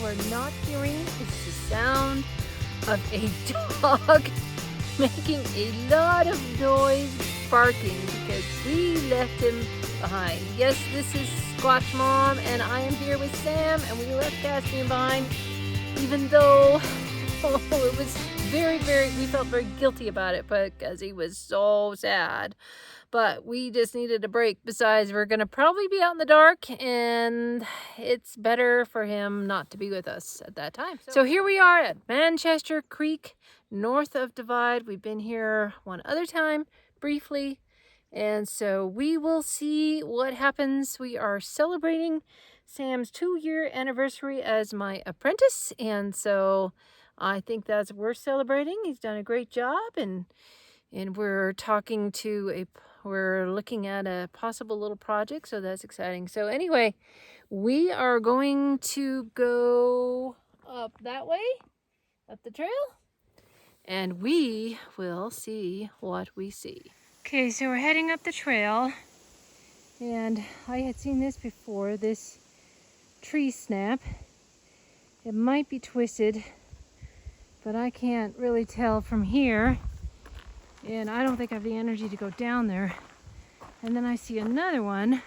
are not hearing is the sound of a dog making a lot of noise, barking, because we left him behind. Yes, this is Sasquatch Mom, and I am here with Sam, and we left Caspian behind, even though it was we felt very guilty about it, because he was so sad. But we just needed a break. Besides, we're going to probably be out in the dark, and it's better for him not to be with us at that time. So here we are at Manchester Creek, north of Divide. We've been here one other time, briefly, and so we will see what happens. We are celebrating Sam's 2-year anniversary as my apprentice, and so I think that's worth celebrating. He's done a great job, and we're looking at a possible little project, so that's exciting. So anyway, we are going to go up that way, up the trail, and we will see what we see. Okay, so we're heading up the trail, and I had seen this before, this tree snap. It might be twisted, but I can't really tell from here. And I don't think I have the energy to go down there. And then I see another one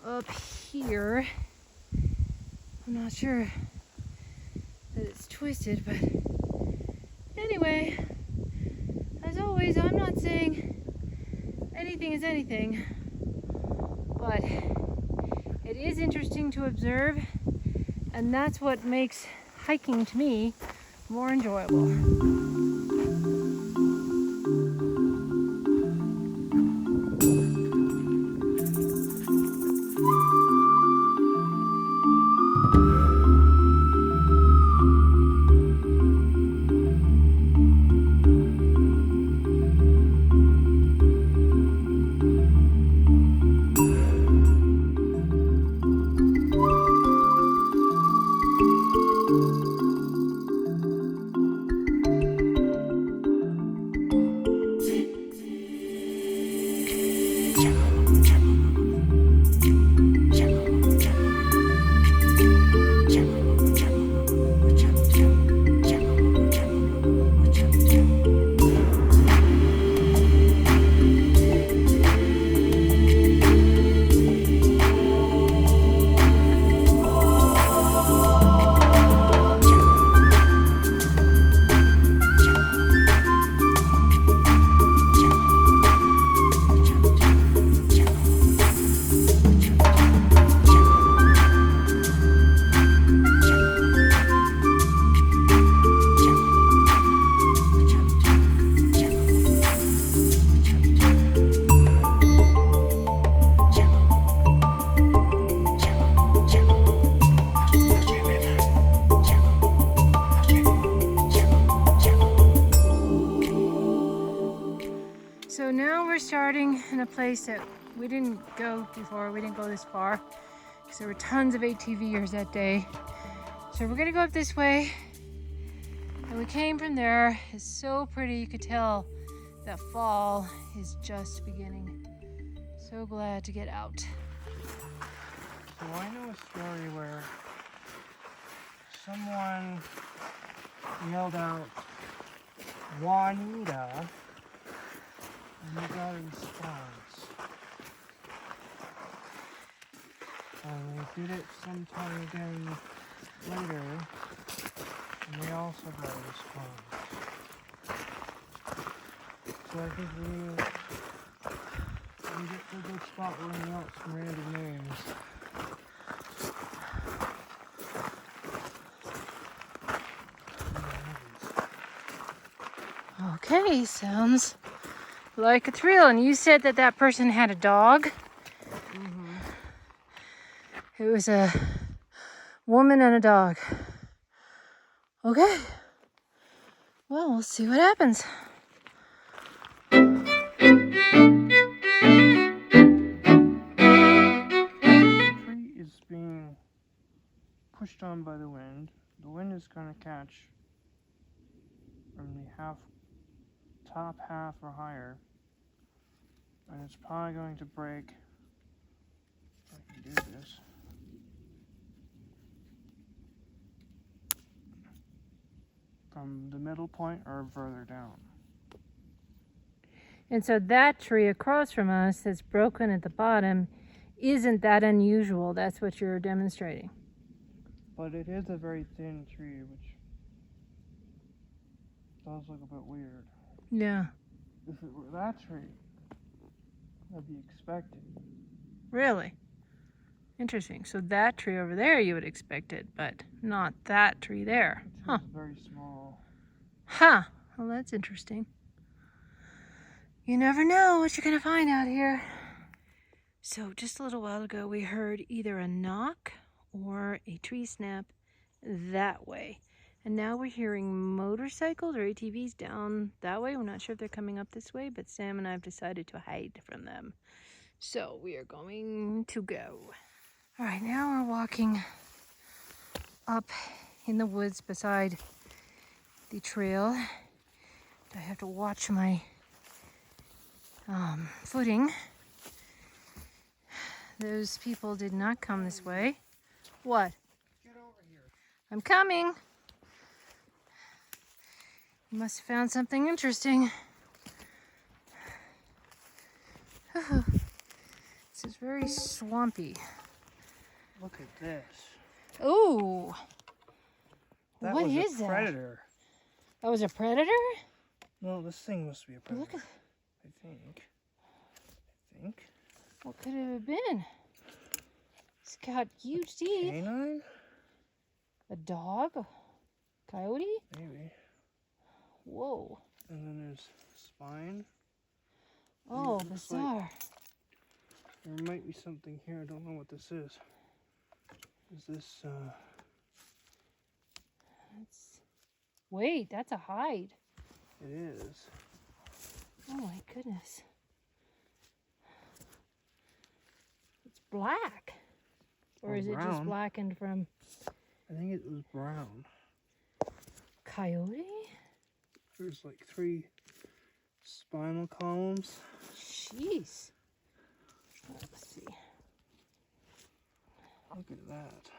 up here. I'm not sure that it's twisted, but anyway, as always, I'm not saying anything is anything, but it is interesting to observe, and that's what makes hiking to me more enjoyable. So now we're starting in a place that we didn't go before. We didn't go this far because there were tons of ATVers that day. So we're gonna go up this way, and we came from there. It's so pretty. You could tell that fall is just beginning. So glad to get out. So I know a story where someone yelled out "Juanita," and they got a response. And they did it sometime again later, and they also got a response. So I think we get to a good spot where we want some random names. Okay, sounds like a thrill. And you said that that person had a dog? Mm-hmm. It was a woman and a dog. Okay. Well, we'll see what happens. The tree is being pushed on by the wind. The wind is going to catch from the top half or higher, and it's probably going to break. If I can do this. from the middle point or further down. And so that tree across from us that's broken at the bottom isn't that unusual. That's what you're demonstrating. But it is a very thin tree, which does look a bit weird. Yeah. If it were that tree, that'd be expected. Really? Interesting. So that tree over there you would expect it, but not that tree there. It Huh. is very small. Huh. Well, that's interesting. You never know what you're going to find out here. So just a little while ago, we heard either a knock or a tree snap that way. And now we're hearing motorcycles or ATVs down that way. We're not sure if they're coming up this way, but Sam and I have decided to hide from them. So we are going to go. All right, now we're walking up in the woods beside the trail. I have to watch my footing. Those people did not come this way. What? Get over here. I'm coming. You must have found something interesting. This is very swampy. Look at this. Oh, That what was is a that? predator. That was a predator? No, this thing must be a predator. Look at, I think. what could it have been? It's got huge teeth. Canine? A dog? A coyote? Maybe. Whoa. And then there's spine. Oh, It looks bizarre. There might be something here. I don't know what this is. Is this, Wait, that's a hide. It is. Oh my goodness. It's black. Or Or is it just brown. blackened from I think it was brown. coyote? There's like 3 spinal columns. Jeez. Let's see. Look at that.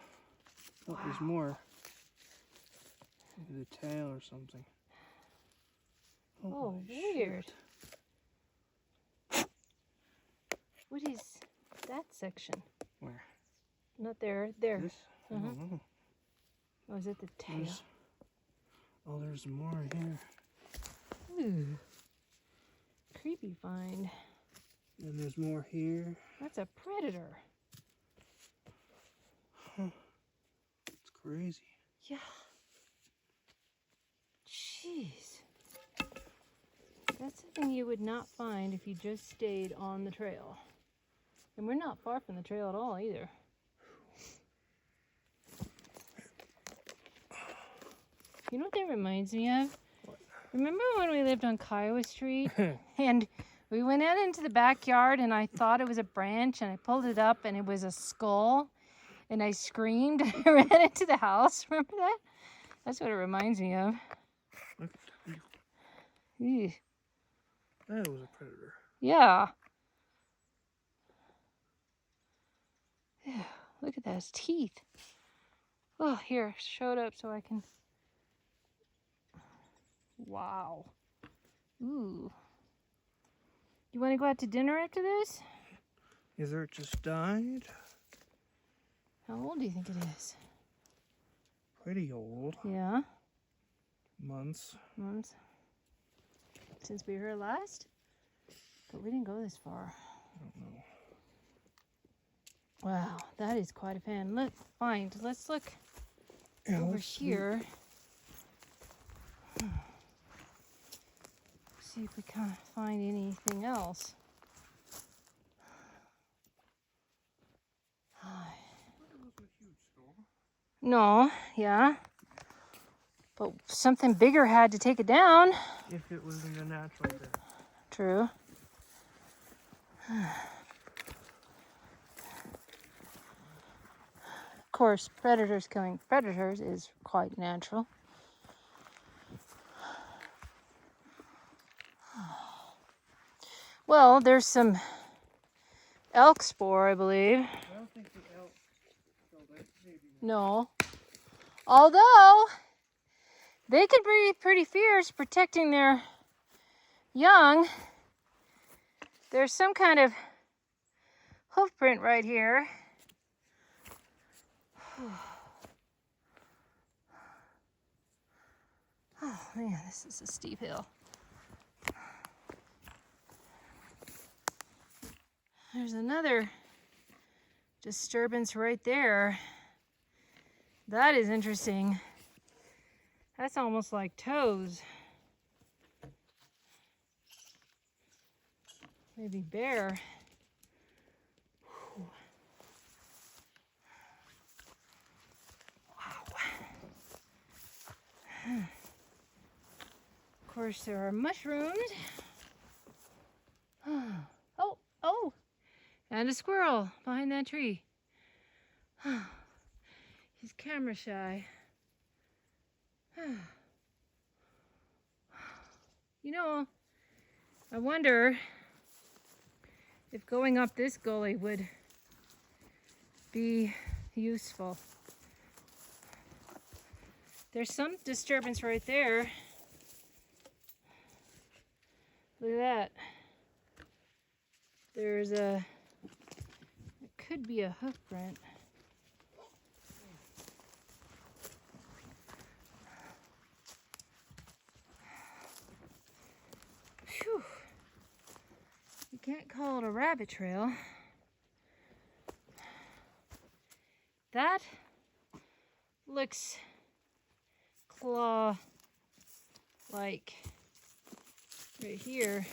Oh, there's more. Look at the tail or something. Oh, Holy weird. shit. What is that section? Where? Not there. There. This? I don't know. Oh, is it the tail? There's more here. Ooh. Creepy find. And there's more here. That's a predator. It's crazy. Yeah. Jeez. That's something you would not find if you just stayed on the trail. And we're not far from the trail at all either. You know what that reminds me of? What? Remember when we lived on Kiowa Street? And we went out into the backyard and I thought it was a branch and I pulled it up and it was a skull. And I screamed and I ran into the house. Remember that? That's what it reminds me of. Look at Ew. that was a predator. Yeah. Ew, look at those teeth. Oh, here, show it up so I can. Wow. Ooh. You want to go out to dinner after this? Either it just died. How old do you think it is? Pretty old. Yeah. Months. Months. Since we were here last? But we didn't go this far. I don't know. Wow, that is quite a fan. Let's look Yeah, over let's see. here. See if we can't find anything else. No, yeah. But something bigger had to take it down. If it was in the natural bed. True. Of course, predators killing predators is quite natural. Well, there's some elk spoor, I believe. I don't think the elk killed it. Maybe. No. Although, They can be pretty fierce protecting their young. There's some kind of hoof print right here. Oh man, this is a steep hill. There's another disturbance right there. That is interesting. That's almost like toes. Maybe bear. Whew. Wow. Of course, there are mushrooms. Oh, and a squirrel behind that tree. He's camera shy. You know, I wonder if going up this gully would be useful. There's some disturbance right there. Look at that. There's it could be a hoof print. Phew. You can't call it a rabbit trail. That looks claw-like right here.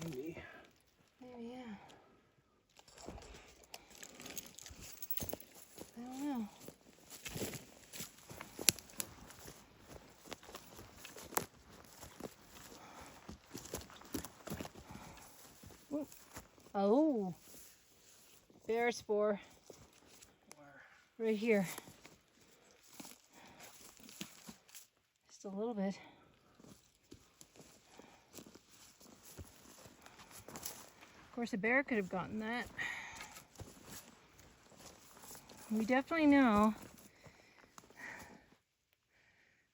Maybe, yeah. I don't know. Ooh. Oh, bear spore. Where? Right here. Just a little bit. Of course, a bear could have gotten that. We definitely know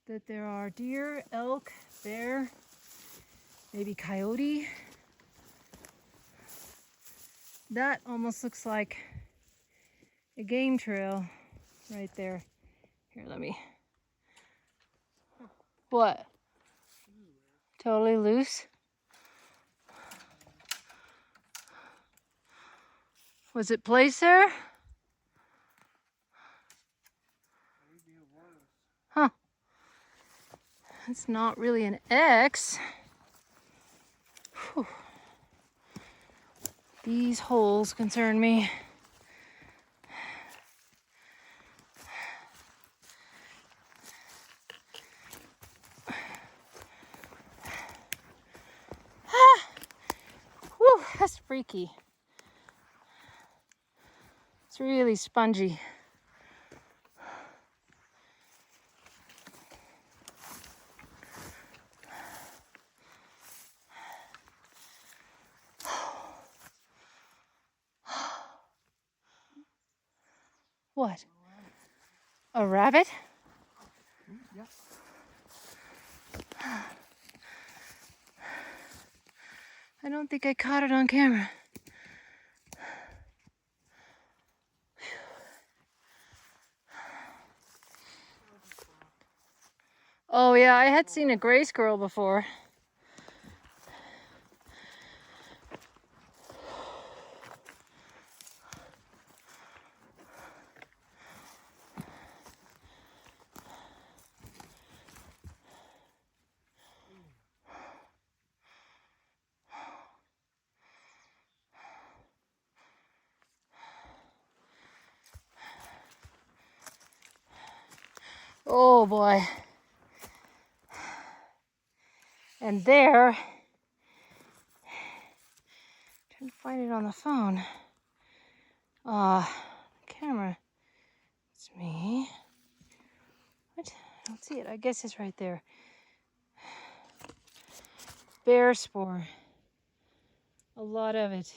that there are deer, elk, bear, maybe coyote. That almost looks like a game trail right there. Here, let me. What? Totally loose? Was it placed there? Maybe it was. Huh. It's not really an X. Whew. These holes concern me. Whew, that's freaky. It's really spongy. What? A rabbit? Yeah. I don't think I caught it on camera. Oh yeah, I had seen a gray squirrel before. Oh boy. And there, trying to find it on the phone. Camera. It's me. What? I don't see it. I guess it's right there. Bear spore. A lot of it.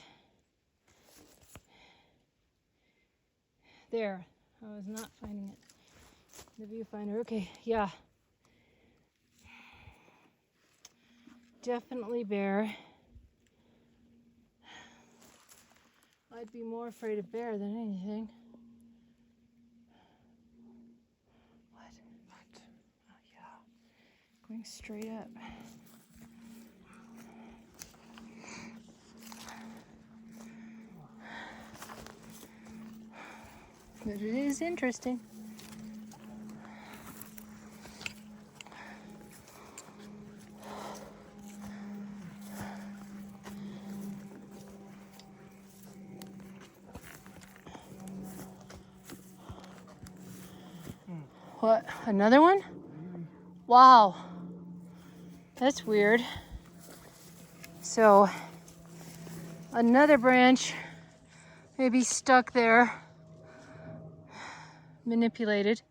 There. I was not finding it. The viewfinder. Okay, yeah. Definitely bear. I'd be more afraid of bear than anything. What? Oh, yeah. Going straight up. But it is interesting. What? Another one? Wow. That's weird. So, another branch maybe stuck there, manipulated.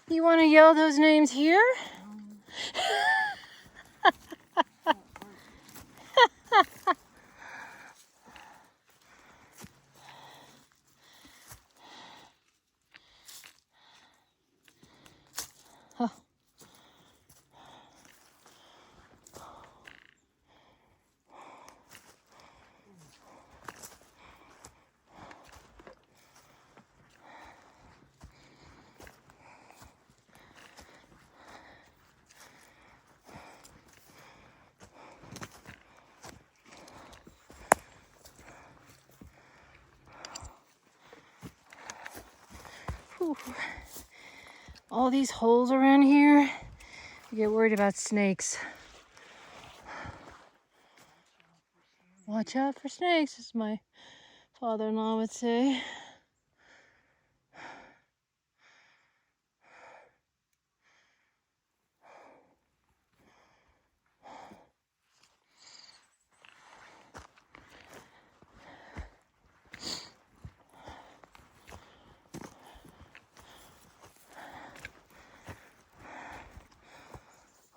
You want to yell those names here? Huh. Whew. All these holes around here. I get worried about snakes. Watch out for snakes, as my father-in-law would say.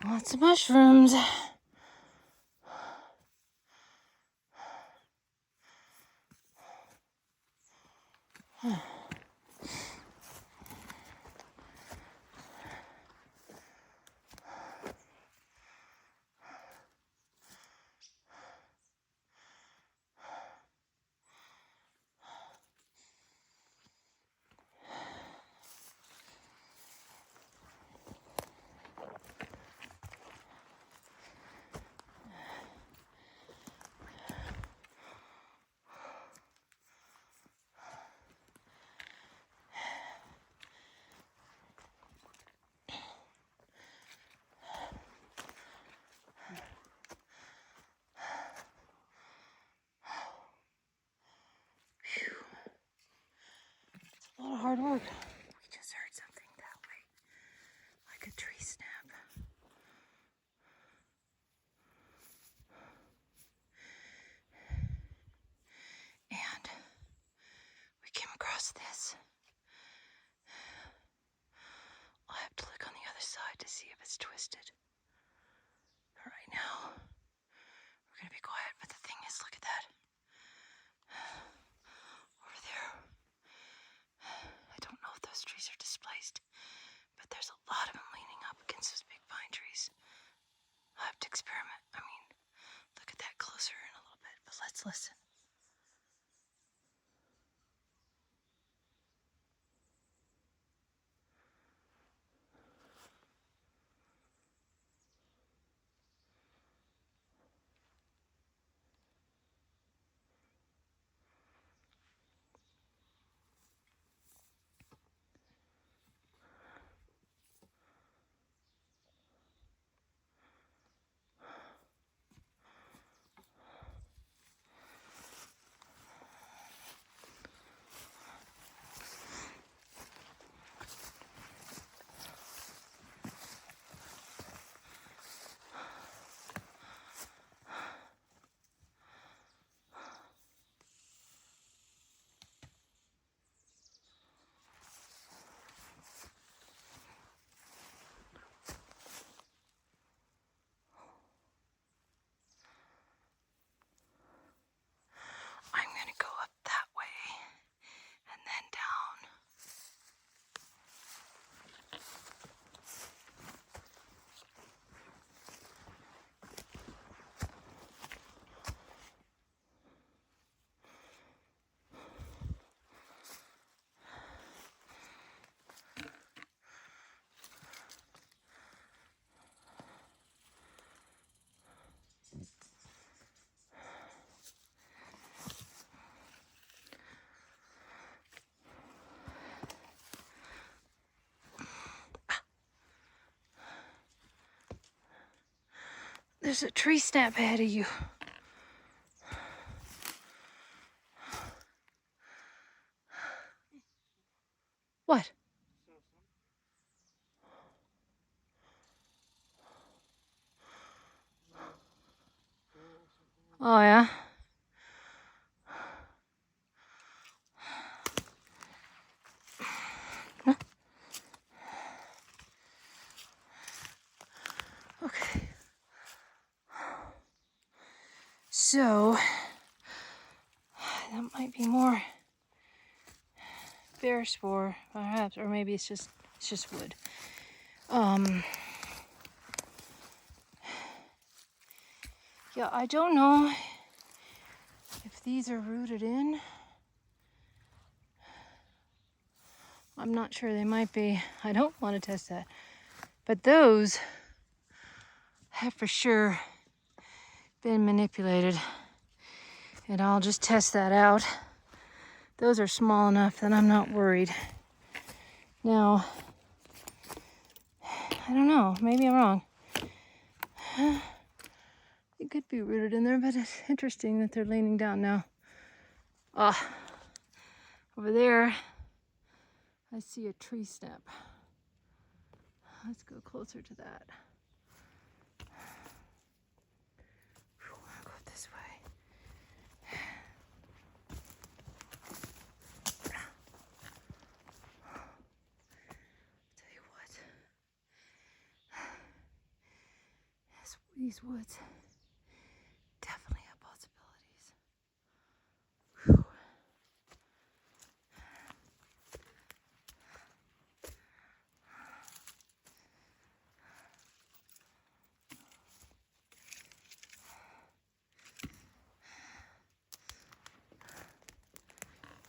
Lots of mushrooms. A lot of hard work. We just heard something that way, like a tree snap. And we came across this. I'll have to look on the other side to see if it's twisted. But right now, we're gonna be quiet. But the thing is, look at that. Over there. I don't know if those trees are displaced, but there's a lot of them leaning up against those big pine trees. I'll have to experiment. I mean, look at that closer in a little bit, but let's listen. There's a tree snap ahead of you. What? Oh, yeah? Okay. So, that might be more bear spore, perhaps, or maybe it's just wood. Yeah, I don't know if these are rooted in. I'm not sure, they might be. I don't want to test that. But those have for sure been manipulated. And I'll just test that out. Those are small enough that I'm not worried. Now, I don't know, maybe I'm wrong. It could be rooted in there, but it's interesting that they're leaning down now. Over there, I see a tree snap. Let's go closer to that. I'll go this way. Tell you what, these woods definitely have possibilities. Whew.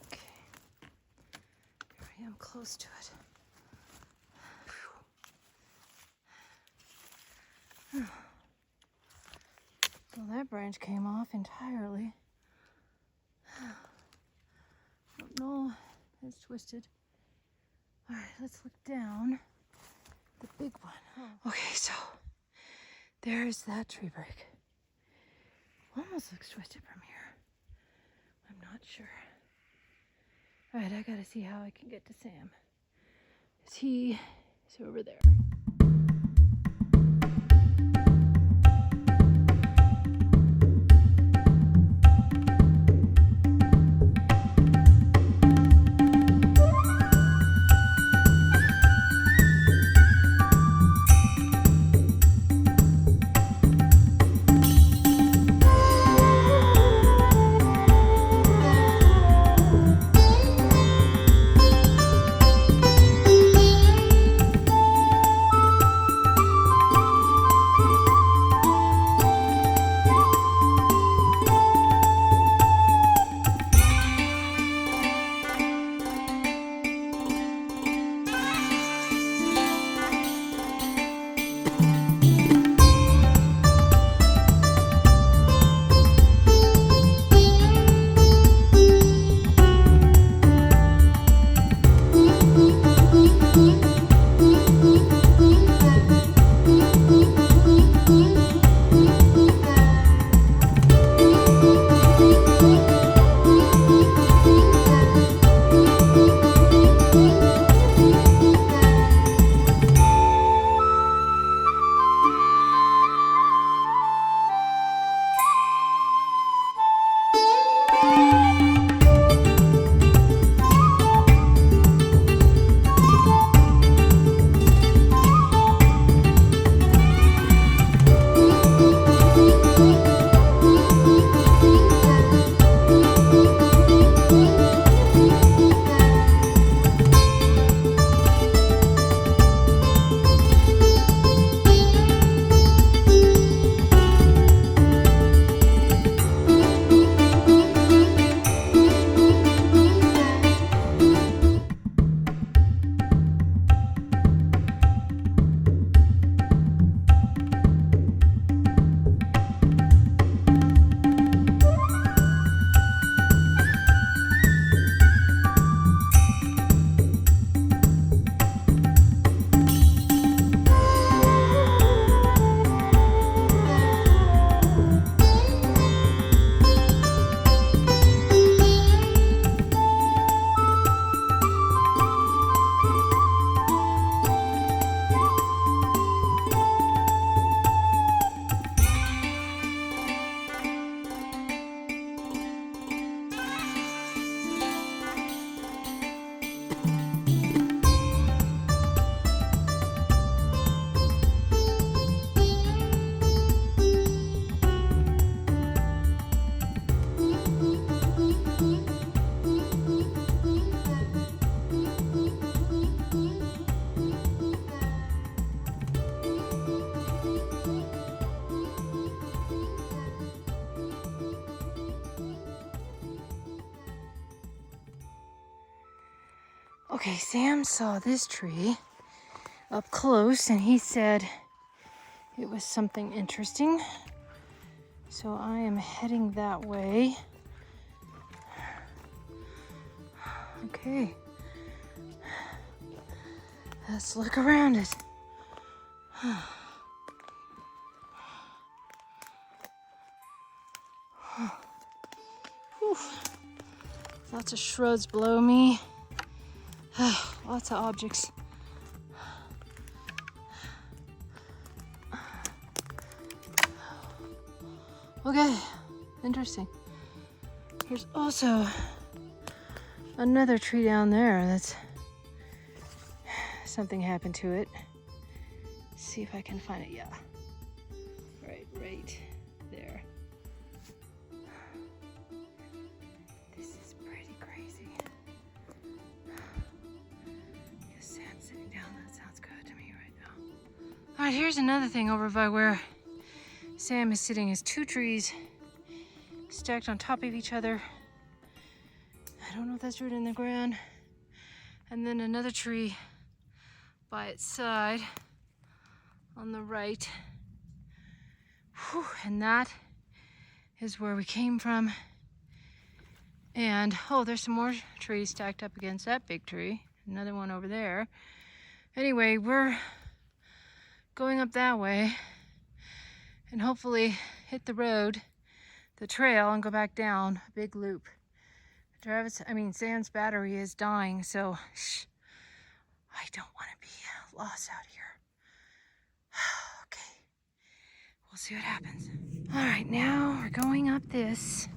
Okay, here I am close to it. Well, that branch came off entirely. Don't know, it's twisted. All right, let's look down. The big one. Oh. Okay, so there's that tree break. Almost looks twisted from here. I'm not sure. All right, I gotta see how I can get to Sam. He's over there. Okay, Sam saw this tree up close and he said it was something interesting. So I am heading that way. Okay. Let's look around it. Whew. Lots of shrubs below me. Lots of objects. Okay, interesting. There's also another tree down there that's something happened to it. Let's see if I can find it. Yeah. Right there. This is pretty crazy. Just sitting down, that sounds good to me right now. All right, here's another thing over by where Sam is sitting is two trees stacked on top of each other. I don't know if that's rooted in the ground. And then another tree by its side on the right. Whew, and that is where we came from. And oh, there's some more trees stacked up against that big tree. Another one over there. Anyway, we're going up that way and hopefully hit the road, the trail, and go back down a big loop. Sam's battery is dying, so I don't want to be lost out here. Okay, we'll see what happens. All right, now we're going up this,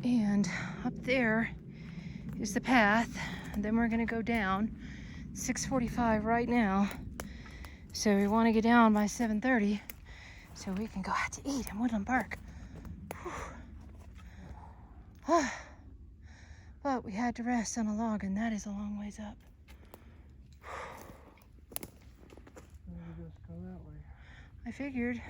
and up there is the path, and then we're gonna go down. 6:45 right now, so we want to get down by 7:30 so we can go out to eat in Woodland Park. But we had to rest on a log, and that is a long ways up. Maybe just go that way. I figured.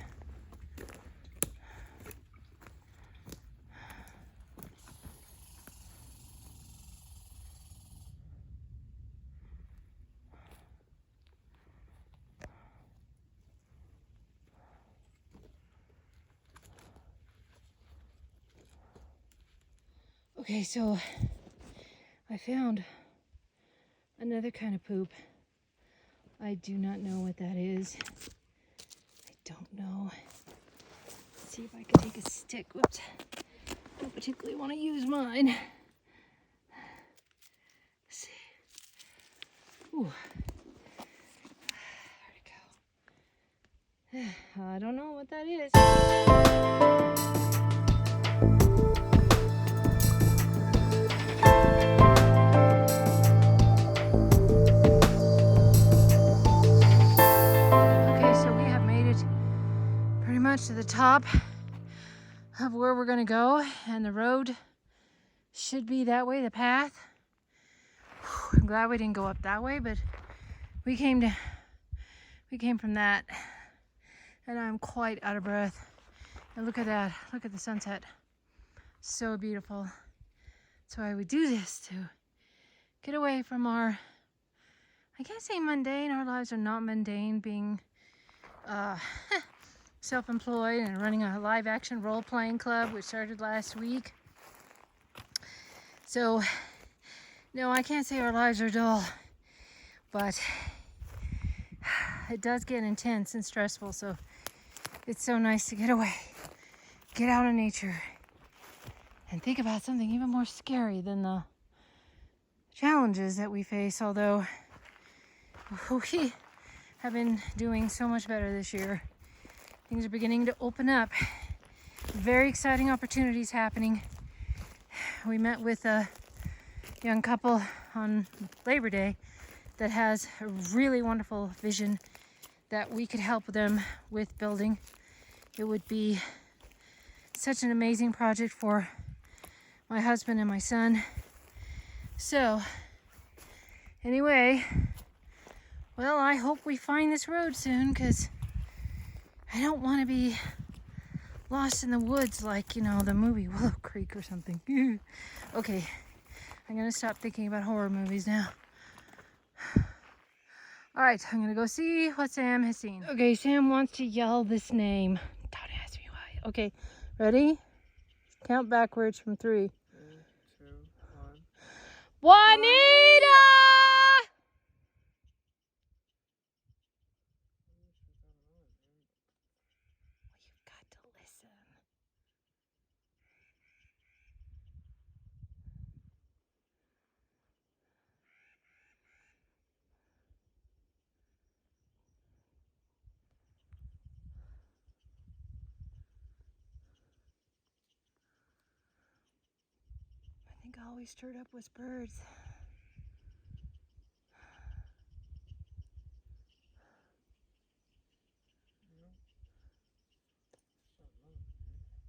Okay, so I found another kind of poop. I do not know what that is. I don't know. Let's see if I can take a stick. Whoops. Don't particularly want to use mine. Let's see. Ooh. There we go. I don't know what that is. To the top of where we're going to go, and the road should be that way, the path. I'm glad we didn't go up that way, but we came from that, and I'm quite out of breath. And look at that, look at the sunset, so beautiful. That's why we do this, to get away from our, I can't say mundane, our lives are not mundane, being self-employed and running a live action role-playing club, which started last week. So no, I can't say our lives are dull, but it does get intense and stressful. So it's so nice to get away, get out in nature, and think about something even more scary than the challenges that we face. Although we have been doing so much better this year. Things are beginning to open up. Very exciting opportunities happening. We met with a young couple on Labor Day that has a really wonderful vision that we could help them with building. It would be such an amazing project for my husband and my son. So, anyway, well, I hope we find this road soon, because I don't want to be lost in the woods like, the movie Willow Creek or something. Okay, I'm going to stop thinking about horror movies now. All right, I'm gonna go see what Sam has seen. Okay, Sam wants to yell this name. Don't ask me why. Okay, ready? Count backwards from 3. 3, 2, 1. Juanita! You've got to listen. I think all we stirred up was birds.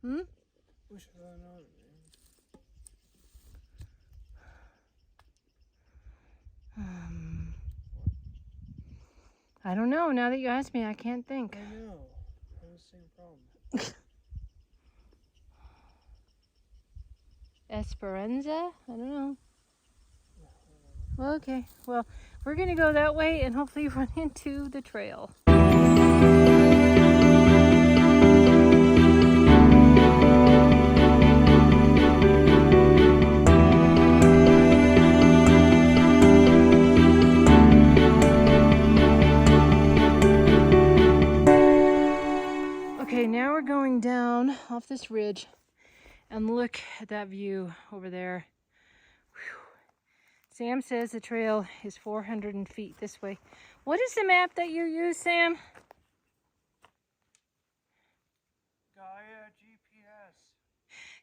Hmm? Wish I had known, man. I don't know. Now that you ask me, I can't think. I know. I have the same problem. Esperanza? I don't know. Okay, well, we're gonna go that way and hopefully run into the trail. Okay, now we're going down off this ridge and look at that view over there. Whew. Sam says the trail is 400 feet this way. What is the map that you use, Sam?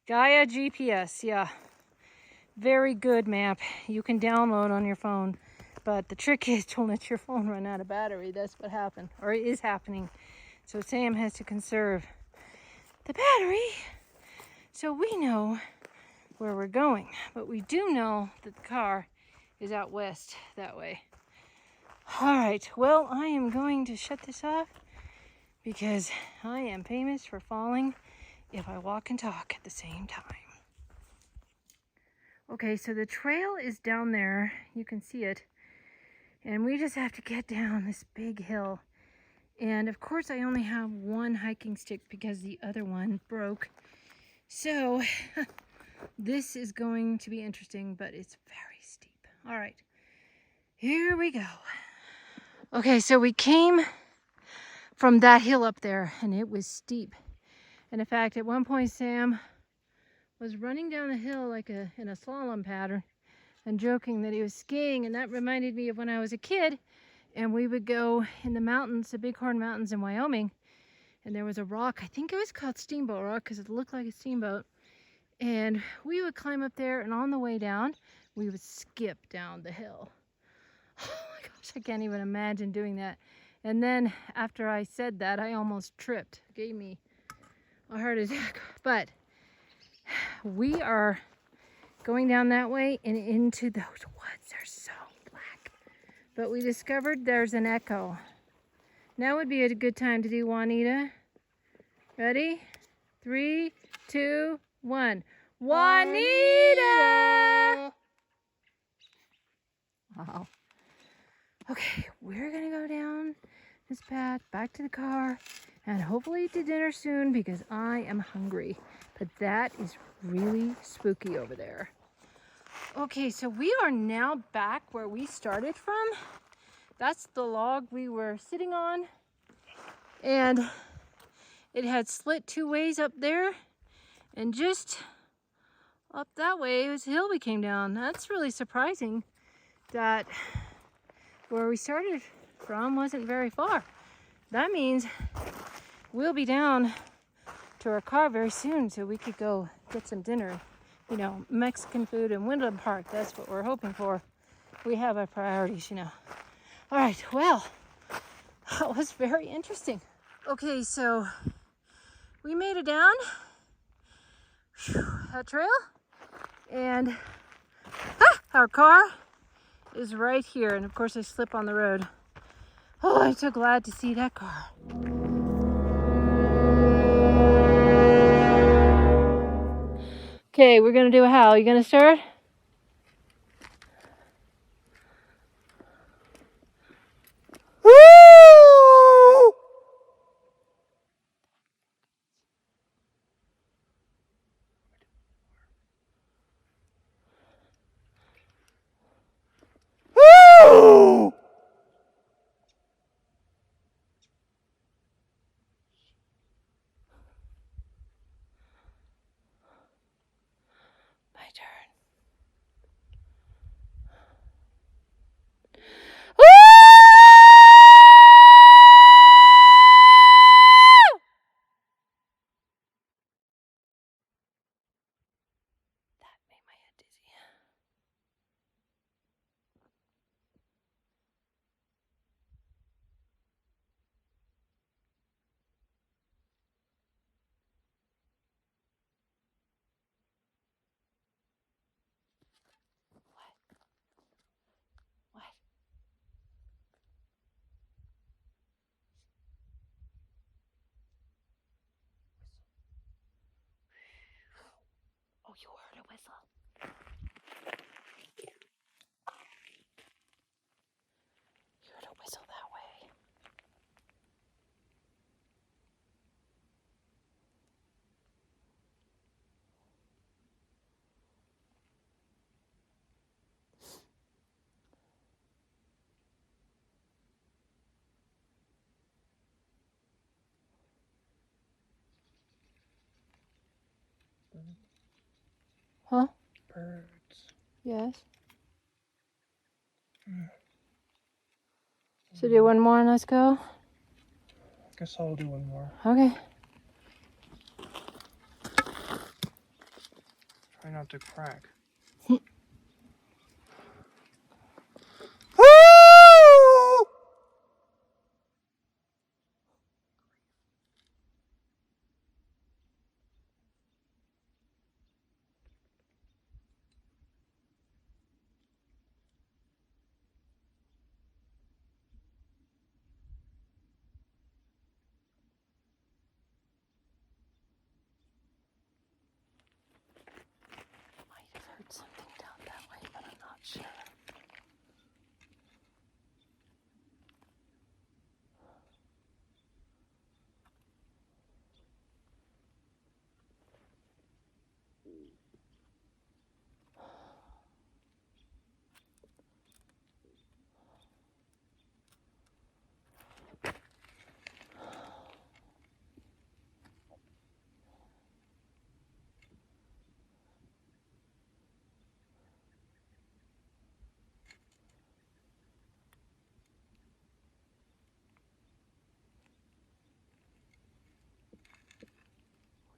Gaia GPS, yeah. Very good map. You can download on your phone. But the trick is don't let your phone run out of battery. That's what happened, or is happening. So Sam has to conserve the battery so we know where we're going. But we do know that the car is out west that way. All right, well, I am going to shut this off because I am famous for falling if I walk and talk at the same time. Okay, so the trail is down there. You can see it. And we just have to get down this big hill. And of course I only have one hiking stick because the other one broke. So this is going to be interesting, but it's very steep. All right, here we go. Okay, so we came from that hill up there and it was steep. And in fact, at one point Sam was running down the hill like in a slalom pattern and joking that he was skiing. And that reminded me of when I was a kid and we would go in the mountains, the Bighorn Mountains in Wyoming. And there was a rock, I think it was called Steamboat Rock because it looked like a steamboat. And we would climb up there and on the way down, we would skip down the hill. Oh my gosh, I can't even imagine doing that. And then after I said that, I almost tripped. It gave me a heart attack. But we are going down that way and into those woods. They're so black. But we discovered there's an echo. Now would be a good time to do Juanita. Ready? 3, 2, 1. Juanita! Wow. Okay, we're gonna go down this path back to the car and hopefully to dinner soon because I am hungry. But that is really spooky over there. Okay, so we are now back where we started from. That's the log we were sitting on. And it had split 2 ways up there. And just up that way was the hill we came down. That's really surprising that where we started from wasn't very far. That means we'll be down to our car very soon so we could go get some dinner. You know, Mexican food in Windland Park. That's what we're hoping for. We have our priorities, you know. All right, well, that was very interesting. Okay, so we made it down that trail, and our car is right here. And of course, I slip on the road. Oh, I'm so glad to see that car. Okay, we're gonna do a howl. You gonna start? No! My turn. Woo! That made my head dizzy. What? Oh, you heard a whistle. You heard a whistle that way. Huh? Birds. Yes. So do one more and let's go? Guess I'll do one more. Okay. Try not to crack. Might have heard something down that way, but I'm not sure.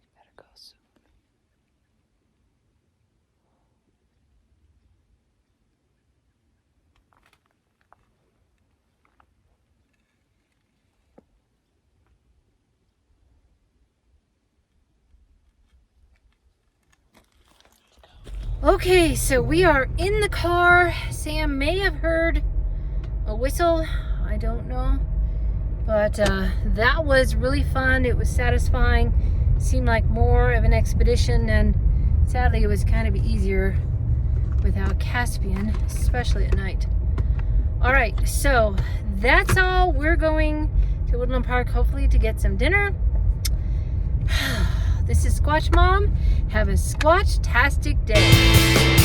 We better go soon. Okay, so we are in the car. Sam may have heard a whistle. I don't know. But that was really fun. It was satisfying. Seemed like more of an expedition, and sadly it was kind of easier without Caspian, especially at night. All right, so that's all. We're going to Woodland Park, hopefully to get some dinner. This is Squatch Mom. Have a squatch-tastic day.